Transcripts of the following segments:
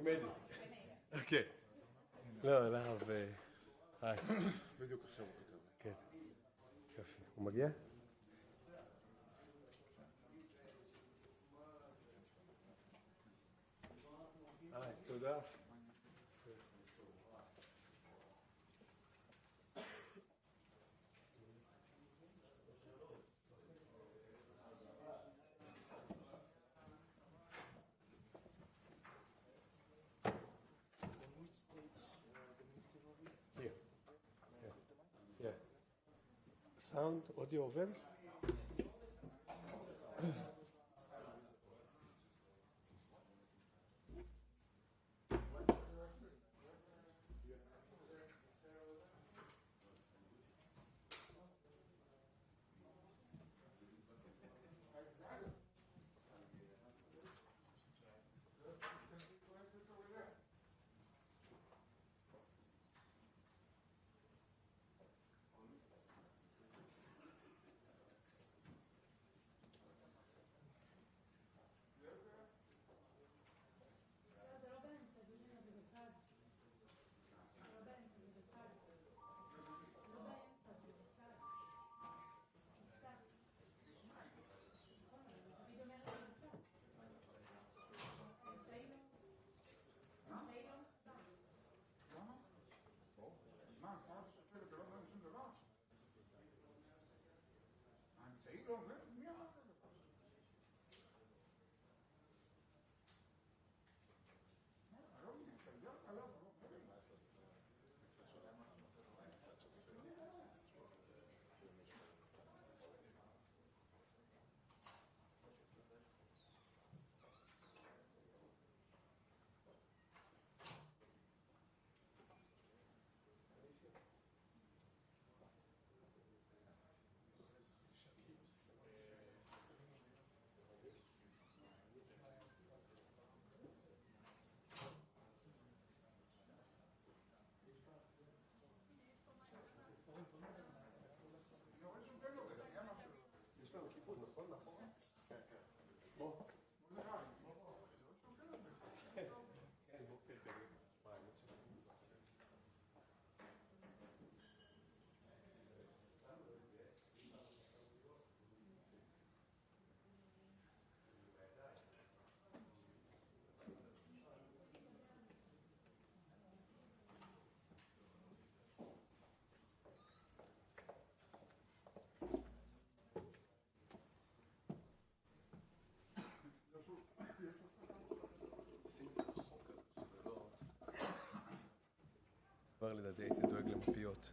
made it. Okay. לא, להב... היי. בדיוק עכשיו הוא כתב. כן. יופי. הוא מגיע? היי, תודה. סאונד, אודיו עובד? כבר לדעתי הייתי דואג למפיות.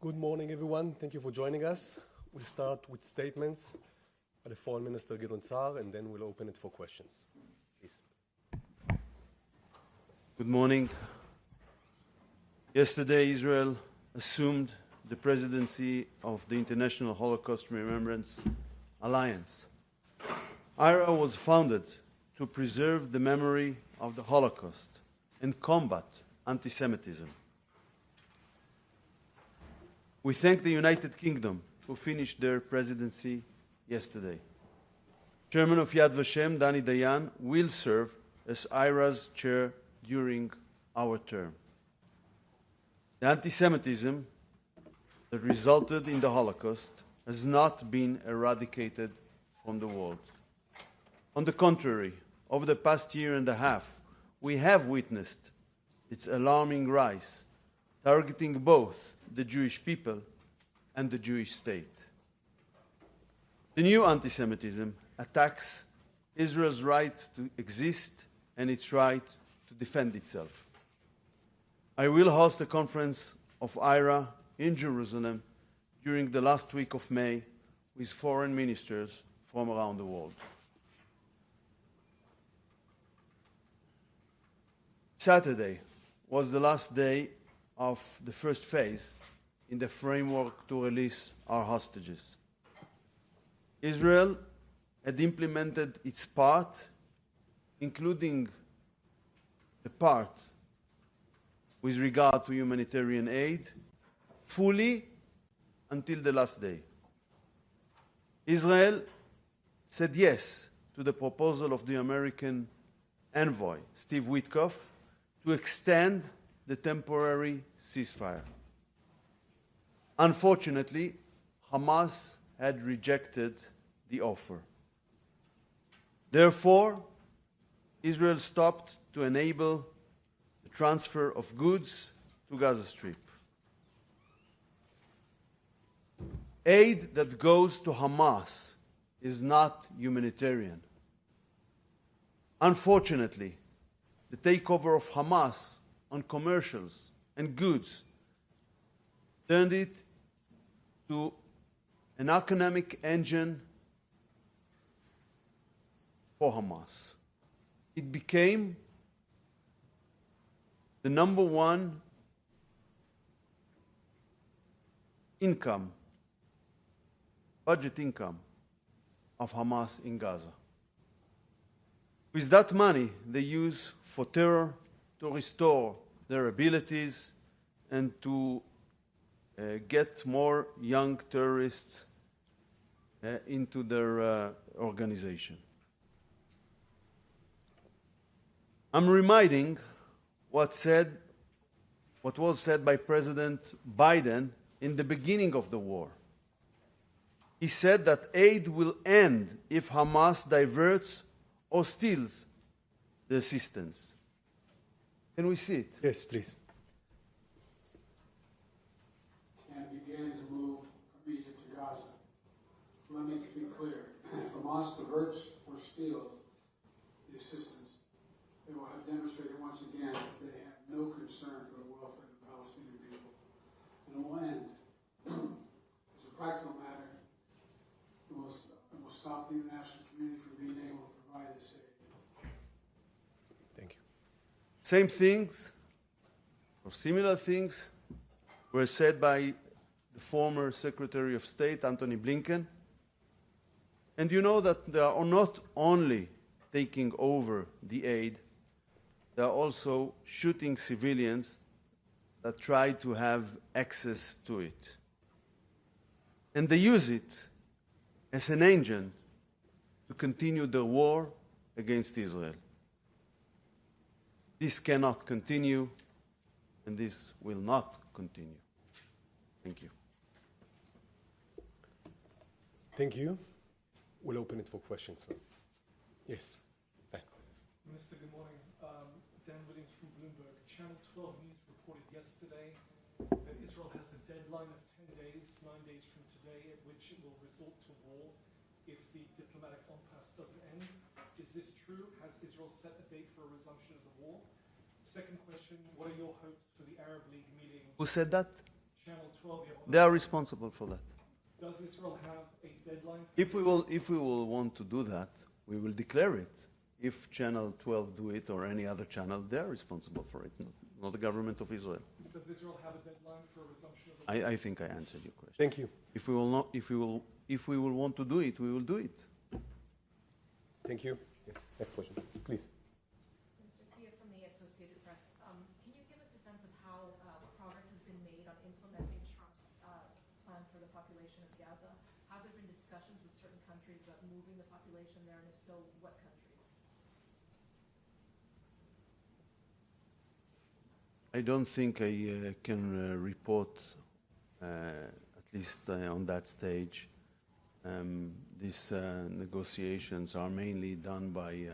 Good morning, everyone. Thank you for joining us. We'll start with statements by the Foreign Minister Gideon Saar, and then we'll open it for questions. Please. Good morning. Yesterday, Israel assumed the presidency of the International Holocaust Remembrance Alliance. IRA was founded to preserve the memory of the Holocaust and combat anti-Semitism. We thank the United Kingdom who finished their presidency yesterday. Chairman of Yad Vashem, Dani Dayan, will serve as IRA's chair during our term. The anti-Semitism that resulted in the Holocaust has not been eradicated from the world. On the contrary, over the past year and a half, we have witnessed its alarming rise, targeting both the Jewish people and the Jewish state. The new anti-Semitism attacks Israel's right to exist and its right to defend itself. I will host a conference of IRA in Jerusalem during the last week of May with foreign ministers from around the world. Saturday was the last day of the first phase in the framework to release our hostages. Israel had implemented its part, including the part with regard to humanitarian aid, fully until the last day. Israel said yes to the proposal of the American envoy, Steve Witkoff, to extend the temporary ceasefire. Unfortunately, Hamas had rejected the offer. Therefore, Israel stopped to enable the transfer of goods to Gaza Strip. Aid that goes to Hamas is not humanitarian. Unfortunately, the takeover of Hamas on commercials and goods turned it to an economic engine for Hamas. It became the number one income, budget income of Hamas in Gaza. With that money, they use for terror, to restore their abilities, and to get more young terrorists into their organization. I'm reminding what was said by President Biden in the beginning of the war. He said that aid will end if Hamas diverts or steals the assistance. Can we see it? Yes, please. And began to move from Egypt to Gaza. Let me be clear. If Hamas diverts or steals the assistance, they will have demonstrated once again that they have no concern for the welfare of the Palestinian people. And it will end. As a practical matter, it will stop the international community from being able to provide this aid. Thank you. Same things, or similar things, were said by the former Secretary of State, Antony Blinken. And you know that they are not only taking over the aid, they are also shooting civilians that try to have access to it. And they use it as an engine to continue the war against Israel. This cannot continue, and this will not continue. Thank you. Thank you. We'll open it for questions now. Yes. Hi. Minister, good morning. Dan Williams from Bloomberg. Channel 12 News reported yesterday that Israel has a deadline of 10 days, 9 days from today, at which it will resort to war if the diplomatic impasse doesn't end. Is this true? Has Israel set a date for a resumption of the war? Second question, what are your hopes for the Arab League meeting? Who said that? Channel 12. They are responsible for that. Does Israel have a deadline? If we will want to do that, we will declare it. If Channel 12 do it or any other channel, they are responsible for it, not the government of Israel. Does Israel have a deadline for a resumption of the war? I think I answered your question. Thank you. If we will want to do it, we will do it. Thank you. Yes. Next question, please. Mr. Tia from the Associated Press. Can you give us a sense of how progress has been made on implementing Trump's plan for the population of Gaza? Have there been discussions with certain countries about moving the population there, and if so, what countries? I don't think I can report, at least on that stage. These negotiations are mainly done by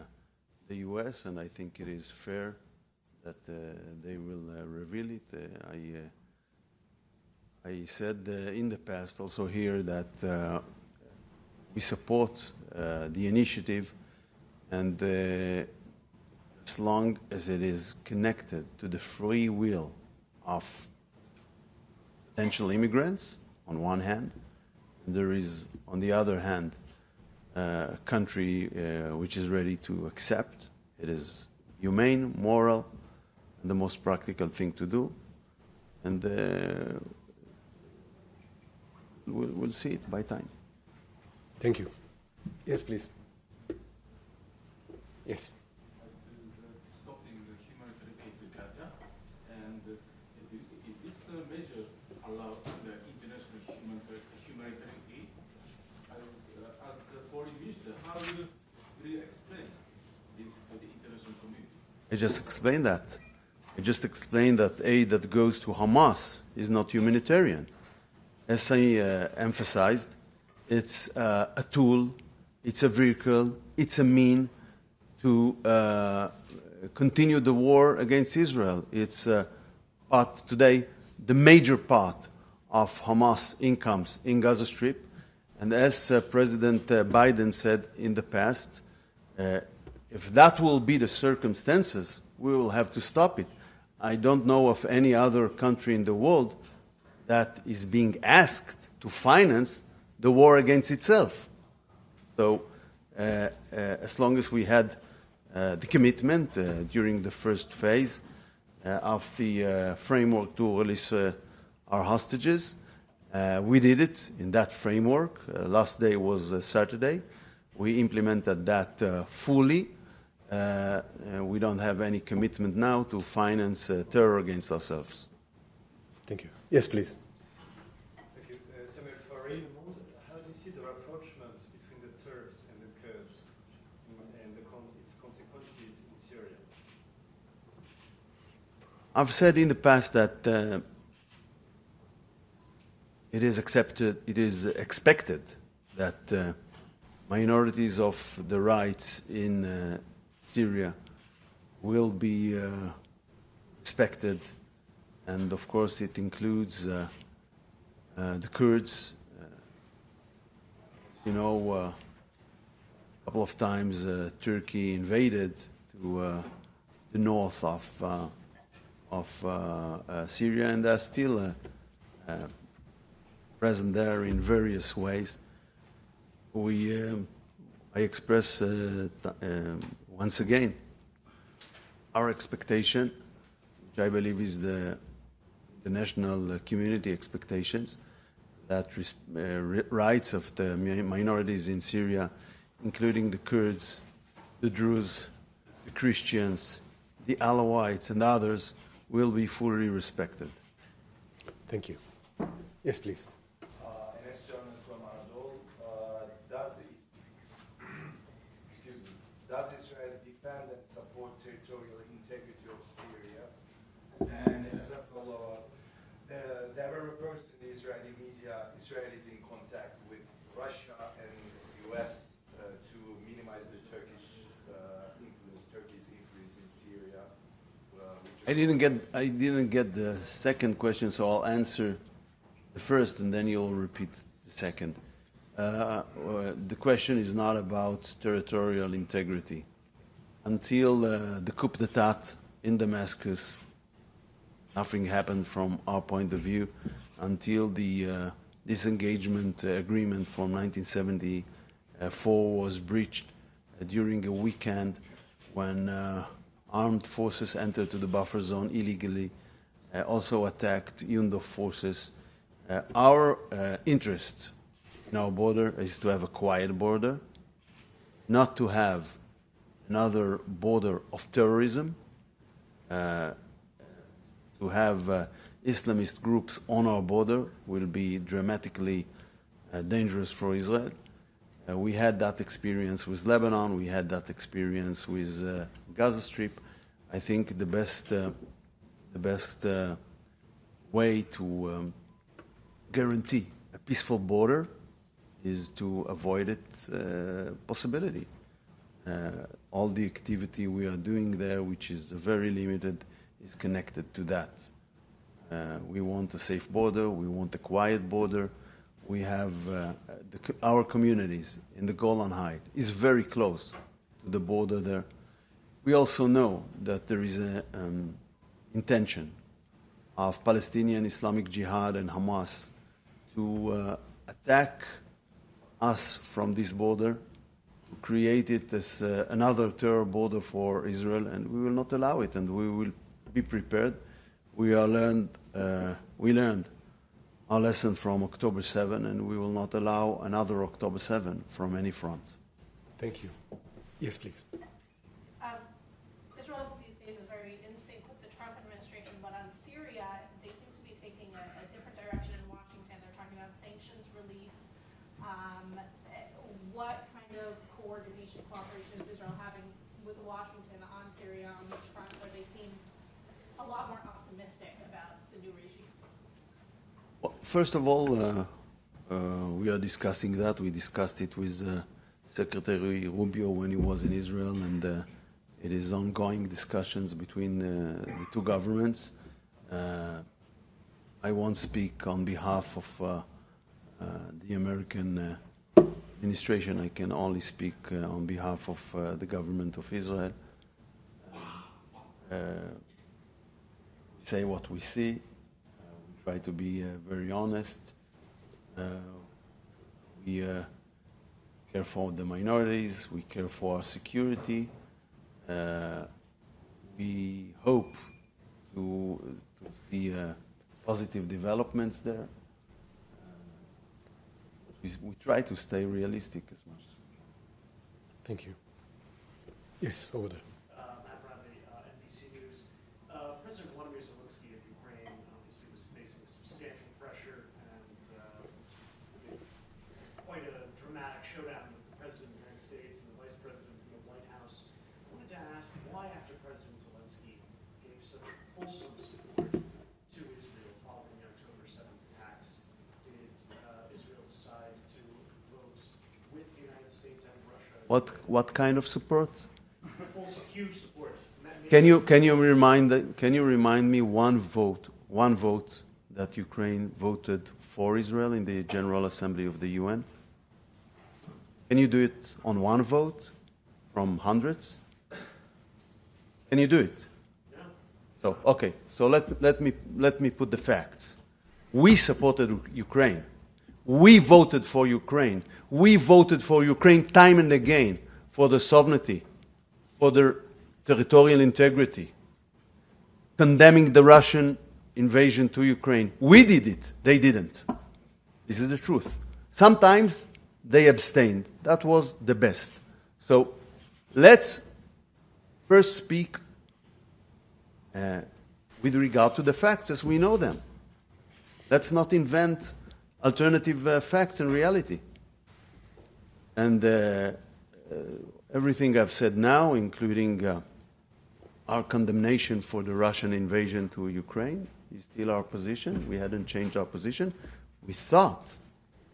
the US, and I think it is fair that they will reveal it. I said in the past, also here, that we support the initiative, and as long as it is connected to the free will of potential immigrants, on one hand, and there is, on the other hand, a country which is ready to accept. It is humane, moral, and the most practical thing to do. And we'll see it by time. Thank you. Yes, please. Yes. Stopping the humanitarian aid to Gaza, and if this measure allowed the international humanitarian aid, as the foreign minister, how will you explain this to the international community? I just explained that. I just explained that aid that goes to Hamas is not humanitarian. As I emphasized, it's a tool, it's a vehicle, it's a mean to continue the war against Israel. It's part today, the major part of Hamas incomes in Gaza Strip. And as President Biden said in the past, if that will be the circumstances, we will have to stop it. I don't know of any other country in the world that is being asked to finance the war against itself. So as long as we had the commitment during the first phase of the framework to release our hostages, we did it in that framework. Last day was Saturday. We implemented that fully. We don't have any commitment now to finance terror against ourselves. Thank you. Yes, please. Thank you. Samuel Farid, how do you see the rapprochements between the Turks and the Kurds and its consequences in Syria? I've said in the past that it is expected that minorities of the rights in Syria will be respected, and of course it includes the Kurds. You know, a couple of times Turkey invaded to the north of Syria, and they're still present there in various ways. I express once again our expectation, which I believe is the national community expectations, that rights of the minorities in Syria, including the Kurds, the Druze, the Christians, the Alawites, and others, will be fully respected. Thank you. Yes, please. Does Israel defend and support territorial integrity of Syria? And as a follow-up, there were reports in the Israeli media, Israel is in contact with Russia and the US to minimize the Turkish influence in Syria. I didn't get the second question, so I'll answer the first, and then you'll repeat the second. The question is not about territorial integrity. Until the coup d'etat in Damascus, nothing happened from our point of view. Until the disengagement agreement from 1974 was breached during a weekend when armed forces entered to the buffer zone illegally, also attacked UNDOF forces. Our interest in our border is to have a quiet border, not to have another border of terrorism, to have Islamist groups on our border will be dramatically dangerous for Israel. We had that experience with Lebanon, we had that experience with Gaza Strip. I think the best way to guarantee a peaceful border is to avoid its possibility. All the activity we are doing there, which is very limited, is connected to that. We want a safe border, we want a quiet border. We have our communities in the Golan Heights is very close to the border there. We also know that there is an intention of Palestinian Islamic Jihad and Hamas to attack us from this border, to create it as another terror border for Israel, and we will not allow it, and we will be prepared. We learned our lesson from October 7, and we will not allow another October 7 from any front. Thank you. Yes, please. Israel these days is very in sync with the Trump administration, but on Syria, they seem to be taking a different direction in Washington. They're talking about sanctions relief. What kind of coordination, cooperation is Israel having with Washington on Syria on this front, where they seem a lot more optimistic about the new regime? Well, first of all, we are discussing that. We discussed it with Secretary Rubio when he was in Israel, and it is ongoing discussions between the two governments. I won't speak on behalf of the American administration. I can only speak on behalf of the government of Israel. We say what we see. We try to be very honest. We care for the minorities. We care for our security. We hope to see positive developments there. We try to stay realistic as much as we can. Thank you. Yes, over there. Matt Bradley, NBC News. President Volodymyr Zelensky of Ukraine obviously was facing substantial pressure and quite a dramatic showdown with the President of the United States and the Vice President from the White House. I wanted to ask why, after President Zelensky gave such fulsome support to Israel following the October 7th attacks, did Israel decide to vote with the United States and Russia? What kind of support? Huge support. Can you remind me one vote that Ukraine voted for Israel in the General Assembly of the UN? Can you do it on one vote from hundreds? Can you do it? No. So okay. So let me put the facts. We supported Ukraine. We voted for Ukraine. We voted for Ukraine time and again for the sovereignty, for their territorial integrity, condemning the Russian invasion to Ukraine. We did it. They didn't. This is the truth. Sometimes they abstained. That was the best. So let's first speak with regard to the facts as we know them. Let's not invent alternative facts and reality. And everything I've said now, including our condemnation for the Russian invasion to Ukraine, is still our position. We hadn't changed our position. We thought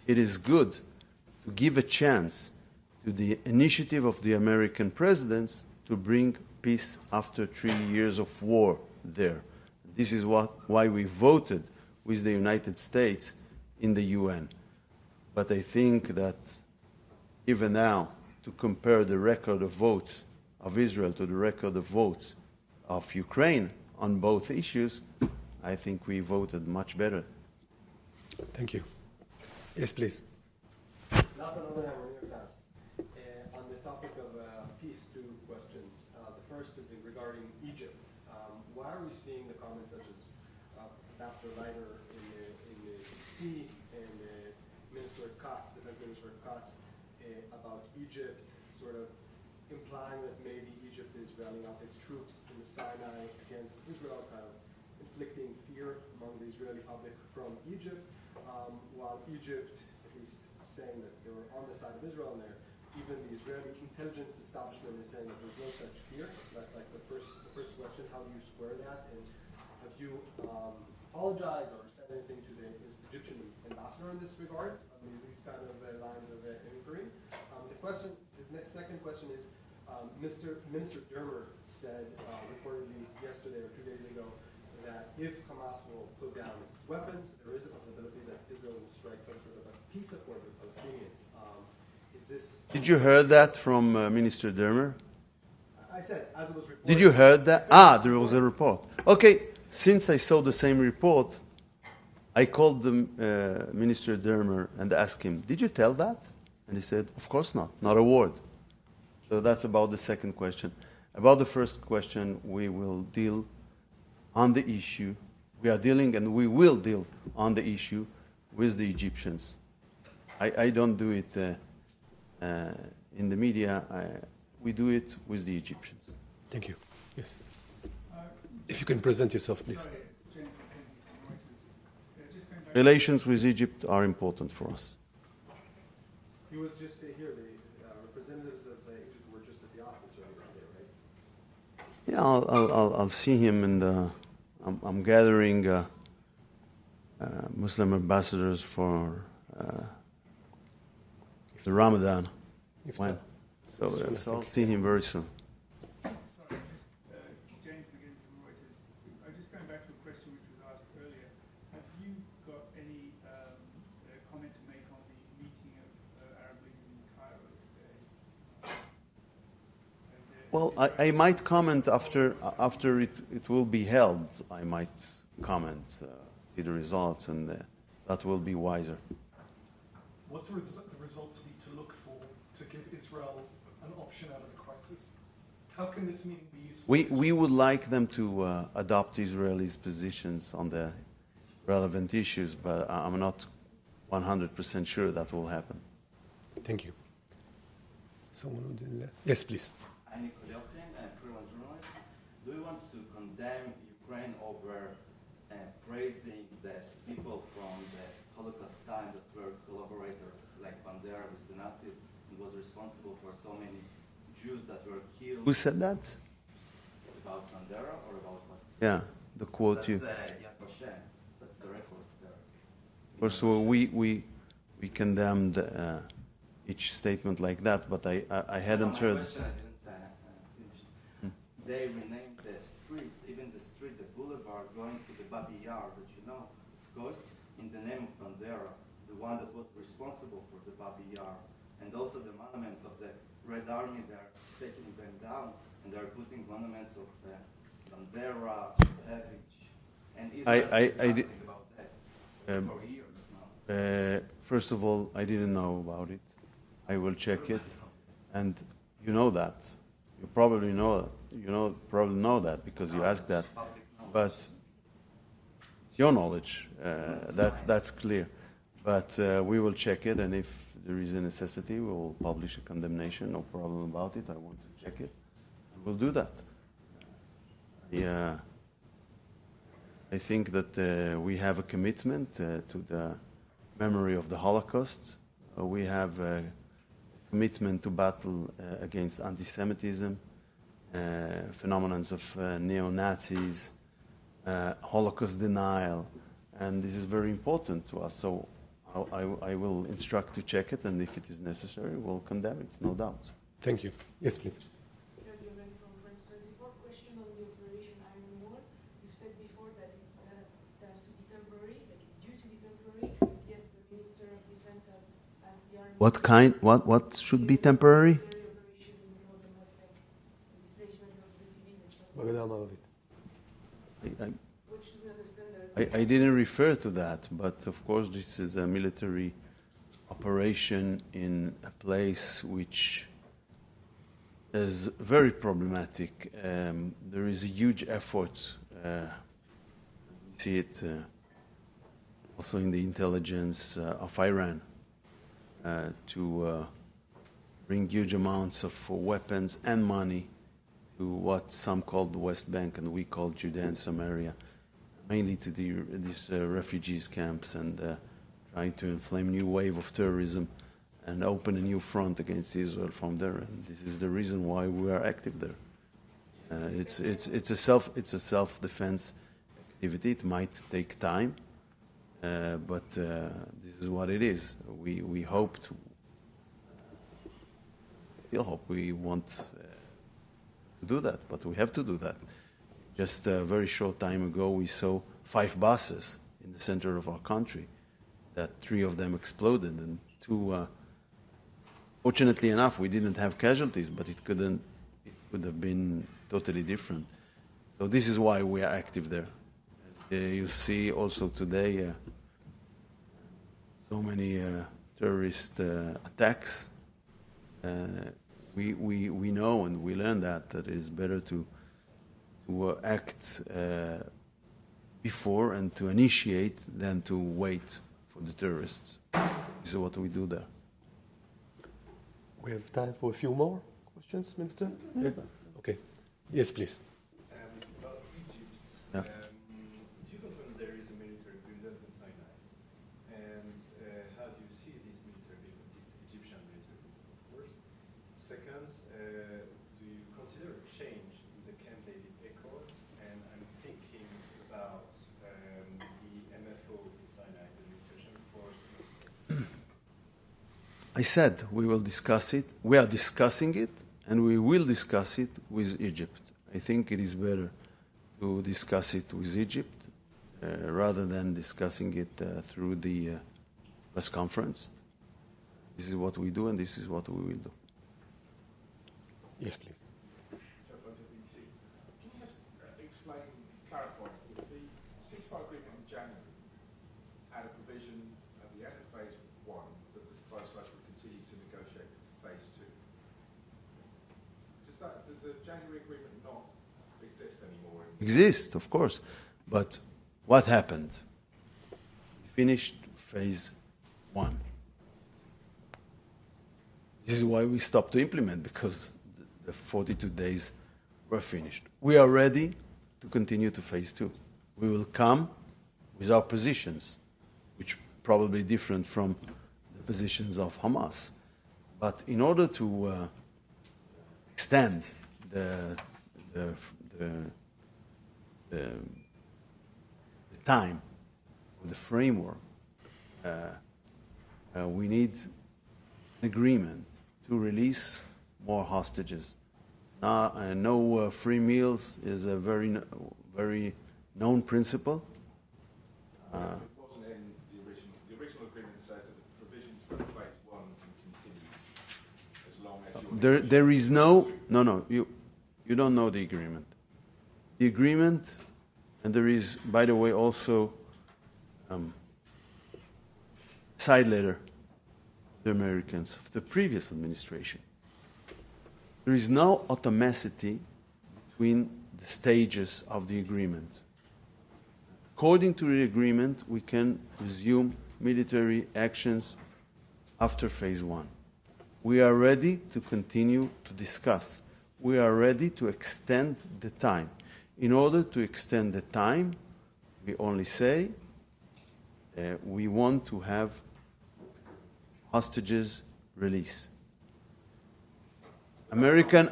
it is good to give a chance to the initiative of the American presidents to bring peace after 3 years of war there. This is why we voted with the United States in the UN. But I think that even now, to compare the record of votes of Israel to the record of votes of Ukraine on both issues, I think we voted much better. Thank you. Yes, please. On the topic of peace, two questions. The first is regarding Egypt. Why are we seeing the comments such as Ambassador Leiter in the DC and Minister Katz, Defense Minister Katz, about Egypt, sort of implying that maybe Egypt is rallying up its troops in the Sinai against Israel, kind of inflicting fear among the Israeli public from Egypt, while Egypt, at least saying that they were on the side of Israel, and even the Israeli intelligence establishment is saying that there's no such fear. That's like the first question. How do you square that? And have you apologized or said anything to the Egyptian ambassador in this regard? These kind of lines of inquiry. The second question is, Minister Dermer said reportedly yesterday or 2 days ago that if Hamas will put down its weapons, there is a possibility that Israel will strike some sort of a peace accord with Palestinians. Did you hear that from Minister Dermer? I said, as it was reported. Did you hear that? There was a report. Okay, since I saw the same report, I called the Minister Dermer and asked him, did you tell that? And he said, of course not a word. So that's about the second question. About the first question, we will deal on the issue. We are dealing and we will deal on the issue with the Egyptians. I don't do it in the media. We do it with the Egyptians. Thank you. Yes. If you can present yourself, please. Relations with Egypt are important for us. He was just here. The representatives of Egypt were just at the office earlier today, right? Yeah, I'll see him in the. I'm gathering Muslim ambassadors for the Ramadan. Iftar. So I'll see him very soon. Sorry, James again from Reuters. I'm just going back to a question which was asked earlier. Have you got any comment to make on the meeting of Arab leaders in Cairo today? Well, I might comment after it will be held. I might comment, see the results, and that will be wiser. What do the results need to look for to give Israel an option out of the crisis? How can this meeting be useful? We would like them to adopt Israelis' positions on the relevant issues, but I'm not 100% sure that will happen. Thank you. Someone on the left. Yes, please. I'm Nikolyokin, a freelance journalist. Do you want to condemn Ukraine over praising the people from the Holocaust time that were collaborators like Bandera with the Nazis and was responsible for so many Jews that were killed? Who said that? About Bandera or about what? Yeah, the quote That's you. Yad Vashem. That's the records there. First of all, we condemned each statement like that, but I hadn't heard. Question I didn't finish. They renamed the streets, even the street, the boulevard going to the Babi Yar that you know, of course, in the name of Bandera, the one that was responsible for the Babi Yar, and also the monuments of the Red Army. They're taking them down, and they're putting monuments of Bandera, Havich, and Israel says nothing about that for years now. First of all, I didn't know about it. I will check it, and you know that. You probably know that. Probably know that because you asked that. But it's your knowledge. That's clear. But we will check it, and if there is a necessity, we will publish a condemnation. No problem about it. I want to check it. We'll do that. Yeah. I think that we have a commitment to the memory of the Holocaust. We have a commitment to battle against anti-Semitism, phenomena of neo-Nazis, Holocaust denial, and this is very important to us. So I will instruct to check it, and if it is necessary, we'll condemn it, no doubt. Thank you. Yes, please. Question on the Operation Iron Wall. You've said before that it has to be temporary, like it's due to be temporary, yet the Minister of Defense has asked the army... What kind? What should be temporary? I didn't refer to that, but of course this is a military operation in a place which is very problematic. There is a huge effort, we see it also in the intelligence of Iran, to bring huge amounts of weapons and money to what some call the West Bank and we call Judea and Samaria, mainly to these refugees camps, and trying to inflame a new wave of terrorism and open a new front against Israel from there. And this is the reason why we are active there. It's a self-defense activity. It might take time, but this is what it is. We hope to. Still hope we want to do that, but we have to do that. Just a very short time ago, we saw 5 buses in the center of our country. That 3 of them exploded, and 2. Fortunately enough, we didn't have casualties, but it could have been totally different. So this is why we are active there. You see also today so many terrorist attacks. We know and we learn that it is better to act before and to initiate than to wait for the terrorists. This is what we do there. We have time for a few more questions, Minister? Yeah. Okay. Yes, please. About Egypt, Yeah. do you confirm there is a military buildup in Sinai? And how do you see this military buildup, this Egyptian military buildup, of course? Second, do you consider a change in the Camp David Accords? And I'm thinking about the MFO in Sinai, the Nutrition Force. I said we will discuss it. We are discussing it, and we will discuss it with Egypt. I think it is better to discuss it with Egypt rather than discussing it through the press conference. This is what we do, and this is what we will do. Yes, please. Can you just explain, clarify, if the ceasefire agreement in January had a provision at the end of phase 1 that both sides would continue to negotiate phase 2? Does the January agreement not exist anymore? Exist, of course. But what happened? We finished phase 1. This is why we stopped to implement, because the 42 days were finished. We are ready to continue to phase 2. We will come with our positions, which probably different from the positions of Hamas. But in order to extend the time, the framework, we need an agreement to release more hostages. No free meals is a very known principle. It wasn't in the original. The original agreement says that the provisions for phase 1 can continue as long as There is no. You don't know the agreement. The agreement, and there is, by the way, also side letter the Americans of the previous administration. There is no automaticity between the stages of the agreement. According to the agreement, we can resume military actions after phase 1. We are ready to continue to discuss. We are ready to extend the time. In order to extend the time, we only say we want to have hostages release. American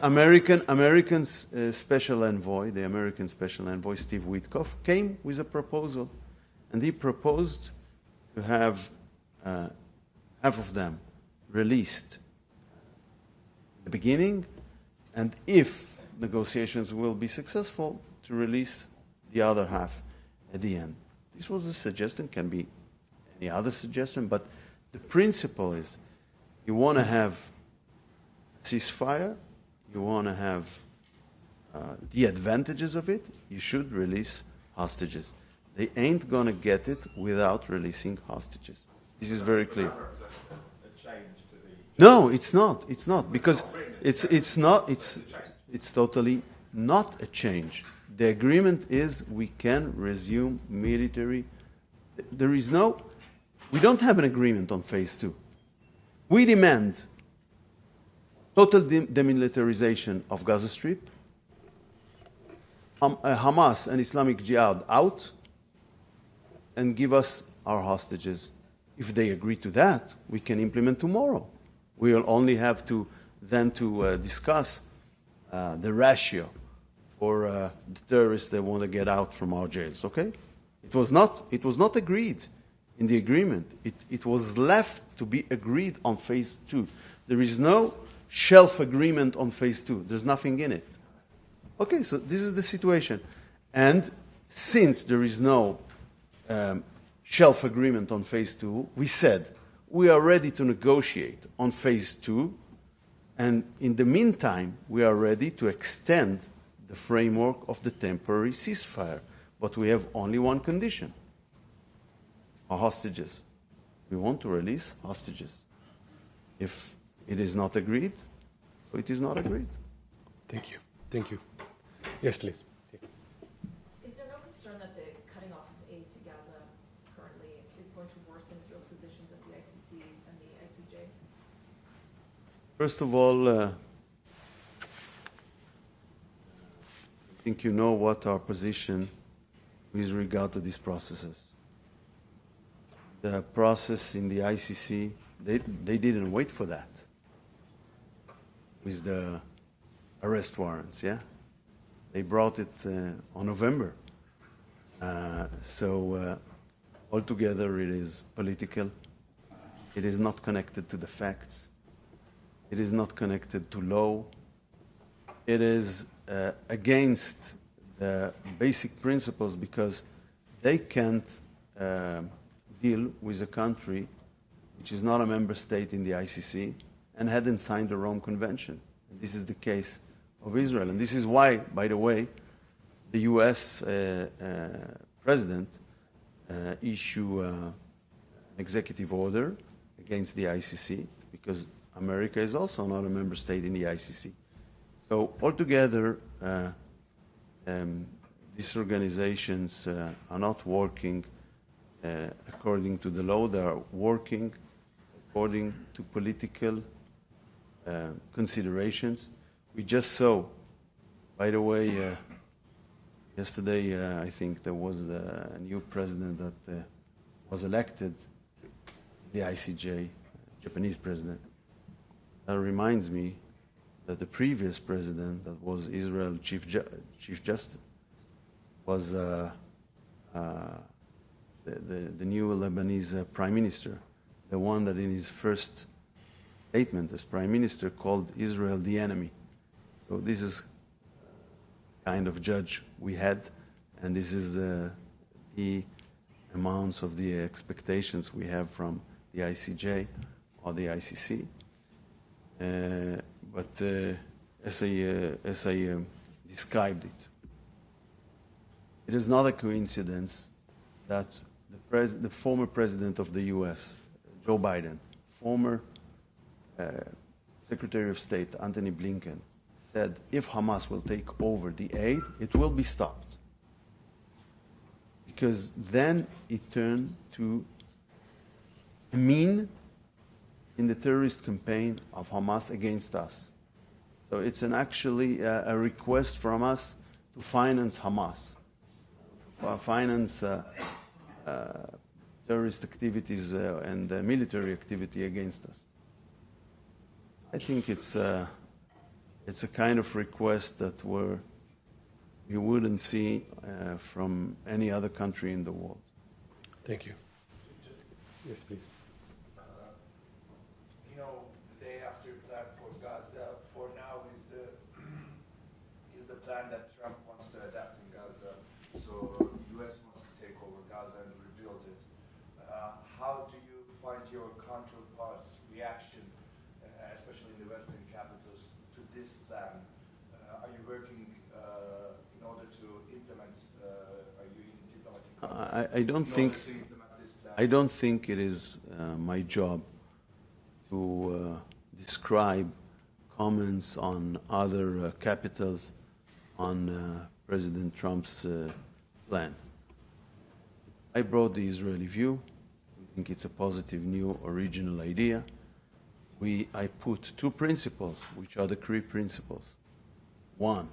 special envoy, the American special envoy Steve Witkoff, came with a proposal, and he proposed to have half of them released at the beginning, and if negotiations will be successful, to release the other half at the end. This was a suggestion, can be any other suggestion, but the principle is you want to have ceasefire, you want to have the advantages of it, you should release hostages. They ain't going to get it without releasing hostages. This is very clear. No, it's not. It's not, because it's totally not a change. The agreement is we can resume military. We don't have an agreement on phase 2. We demand total demilitarization of Gaza Strip, Hamas and Islamic Jihad out, and give us our hostages. If they agree to that, we can implement tomorrow. We will only have to discuss the ratio for the terrorists that want to get out from our jails. Okay? It was not agreed in the agreement. It was left to be agreed on phase 2. There is no shelf agreement on phase 2. There's nothing in it. Okay, so this is the situation. And since there is no shelf agreement on phase 2, we said we are ready to negotiate on phase 2, and in the meantime, we are ready to extend the framework of the temporary ceasefire. But we have only one condition: our hostages. We want to release hostages. If it is not agreed, so it is not agreed. Thank you. Thank you. Yes, please. Is there no concern that the cutting off of aid to Gaza currently is going to worsen Israel's First of all, I think you know what our position with regard to these processes. The process in the ICC, they didn't wait for that with the arrest warrants, yeah? They brought it on November. So altogether it is political. It is not connected to the facts. It is not connected to law. It is against the basic principles because they can't deal with a country which is not a member state in the ICC and hadn't signed the Rome Convention. And this is the case of Israel. And this is why, by the way, the US president issued an executive order against the ICC because America is also not a member state in the ICC. So altogether, these organizations are not working according to the law. They are working according to political considerations. We just saw, by the way, yesterday I think there was a new president that was elected, the ICJ, Japanese president. That reminds me that the previous president, that was Israel Chief Justice, was the new Lebanese Prime Minister, the one that in his first statement as Prime Minister called Israel the enemy. So this is kind of judge we had, and this is the amounts of the expectations we have from the ICJ or the ICC. But as I described it, it is not a coincidence that the former president of the US, Joe Biden, former Secretary of State, Antony Blinken, said if Hamas will take over the aid, it will be stopped. Because then it turned to a mean in the terrorist campaign of Hamas against us. So it's actually a request from us to finance Hamas, finance terrorist activities and military activity against us. I think it's a kind of request that you wouldn't see from any other country in the world. Thank you. Yes, please. You know, the day after plan for Gaza, for now, is the plan that Trump wants to adapt in Gaza. So the U.S. wants to take over Gaza and rebuild it. How do you find your counterparts' reaction, especially in the Western capitals, to this plan? Are you working in order to implement? Are you in diplomatic contacts I don't in think. order to implement this plan? I don't think it is my job to describe comments on other capitals on President Trump's plan. I brought the Israeli view. I think it's a positive new original idea. I put two principles, which are the key principles. One,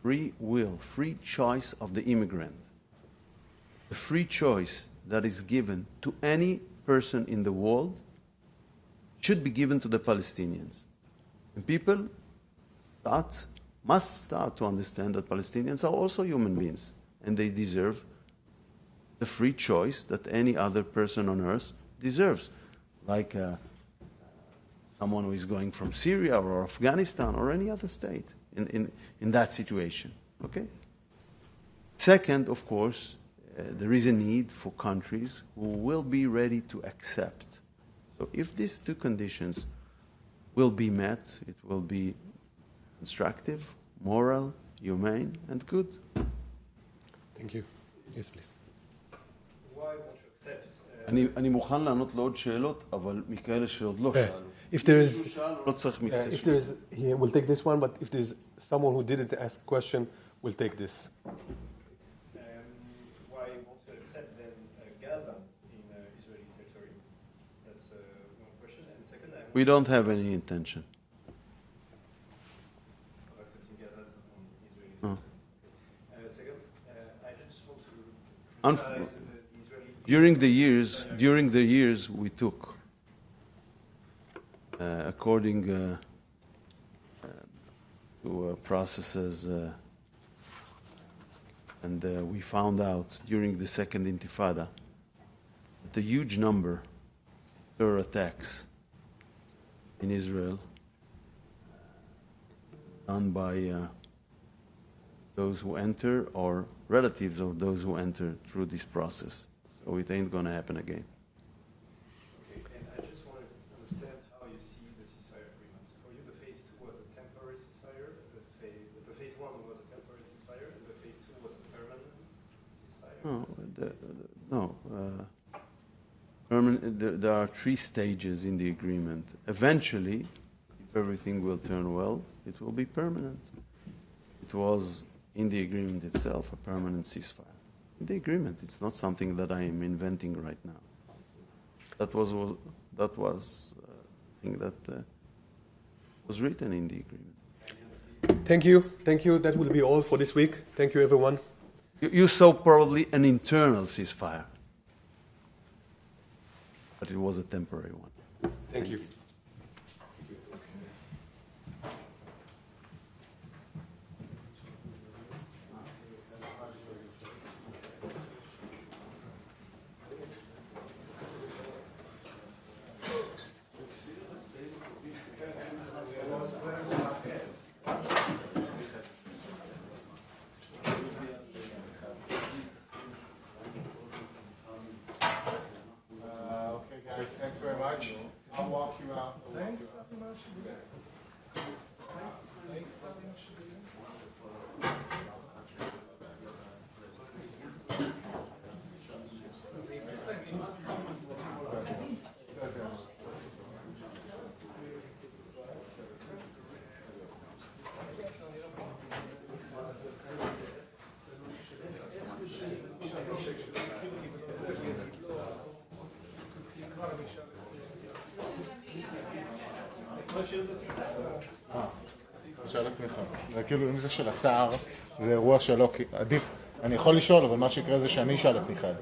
free will, free choice of the immigrant. The free choice that is given to any person in the world should be given to the Palestinians. And people must start to understand that Palestinians are also human beings, and they deserve the free choice that any other person on earth deserves, like someone who is going from Syria or Afghanistan or any other state in that situation. Okay? Second, of course, there is a need for countries who will be ready to accept. So if these two conditions will be met, it will be constructive, moral, humane, and good. Thank you. Yes, please. Why won't you accept? אני מוכן לענות לעוד שאלות, אבל מכאלה שעוד לא שאלו. If there is, לא צריך מקצה if there is, yeah, we'll take this one, but if there's someone who didn't ask a question, we'll take this. Why won't you accept then Gaza in Israeli territory? That's one question. And second, We don't have any intention. No. Second, I just want to emphasize the Israeli... During the years we took, according to processes, and we found out during the Second Intifada that a huge number of terror attacks in Israel done by those who enter or relatives of those who enter through this process. So it ain't going to happen again. Okay, and I just want to understand how you see the ceasefire agreement. For you, the phase 2 was a temporary ceasefire, the phase 1 was a temporary ceasefire, and the phase 2 was a permanent ceasefire? There are 3 stages in the agreement. Eventually, if everything will turn well, it will be permanent. It was in the agreement itself a permanent ceasefire. In the agreement, it's not something that I am inventing right now. That was thing that was written in the agreement. Thank you. That will be all for this week. Thank you, everyone. You saw probably an internal ceasefire, but it was a temporary one. Thank you. Thanks very much. I'll walk you out. שאלות תמיכה. זה כאילו, אם זה של השר, זה אירוע שלו, עדיף, אני יכול לשאול, אבל מה שיקרה זה שאני אשאל את מיכאל.